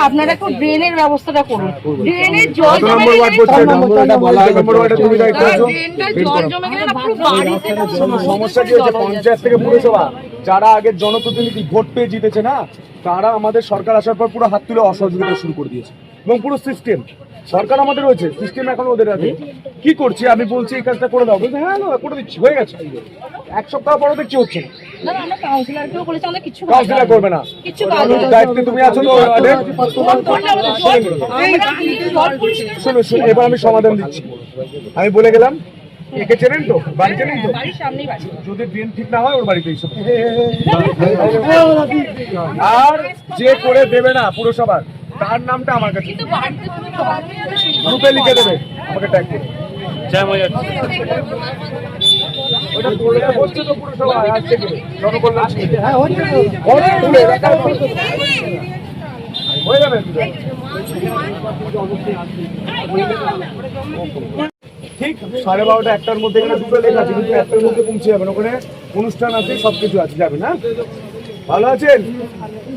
আপনারা একটু ড্রেনের ব্যবস্থাটা করুন। ড্রেনের জল জমে গেলে সমস্যা কি হচ্ছে, পঞ্চায়েত থেকে পুরসভা যারা আগের জনপ্রতিনিধি ভোট পেয়ে জিতেছে না, তারা আমাদের সরকার আসার পর পুরো হাত তুলে অসহযোগিতা শুরু করে দিয়েছে। এবং পুরো সিস্টেম সরকার আমাদের রয়েছে, সিস্টেম এখন ওদের আছে। কি করছি আমি বলছি এই কাজটা করে দাও, বলছে হ্যাঁ করে দিচ্ছি, হয়ে গেছে। এক সপ্তাহ পরে দেখছি হচ্ছে না। কাউন্সিলর করবে না, দায়িত্বে তুমি আছো তো। শোনো এবার আমি সমাধান দিচ্ছি। আমি বলে গেলাম, একে চেনেন তো, বাড়ি চেনেন তো, যদি ড্রেন ঠিক না হয় ওর বাড়িতে এসে। আর যে করে দেবে না পুরসভার, তার নামটা আমার কাছে গ্রুপে লিখে দেবে, আমাকে ট্যাগ করে। ওটা করে হচ্ছে তো পুরসভা আজ থেকে জনকল্যাণ হয়ে যাবে। ঠিক 12:30 একটার মধ্যে এখানে দুটো লেখা আছে, কিন্তু একটার মধ্যে পৌঁছে যাবেন। ওখানে অনুষ্ঠান আছে, সবকিছু আছে, যাবেন। হ্যাঁ, ভালো আছেন?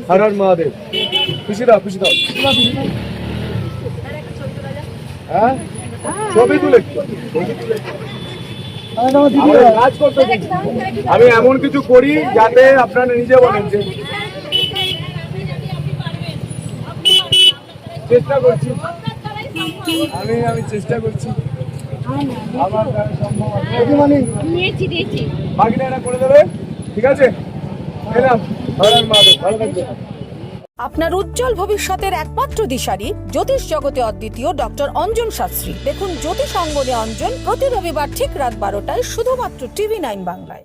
হর হর মহাদেব। খুশি দাও, খুশি দাও। হ্যাঁ, ছবি তুলে কাজ করতে। আমি এমন কিছু করি যাতে আপনারা নিজে বলেন যে চেষ্টা করছি। আমি চেষ্টা করছি আমার সম্ভব বাকিটা এরা করে দেবে। ঠিক আছে, এলাম। ভালো থাকবে। আপনার উজ্জ্বল ভবিষ্যতের একমাত্র দিশারি জ্যোতিষ জগতে অদ্বিতীয় ডক্টর অঞ্জন শাস্ত্রী। দেখুন জ্যোতিষ অঙ্গনে অঞ্জন প্রতি রবিবার ঠিক রাত 12টায় শুধুমাত্র TV9 বাংলায়।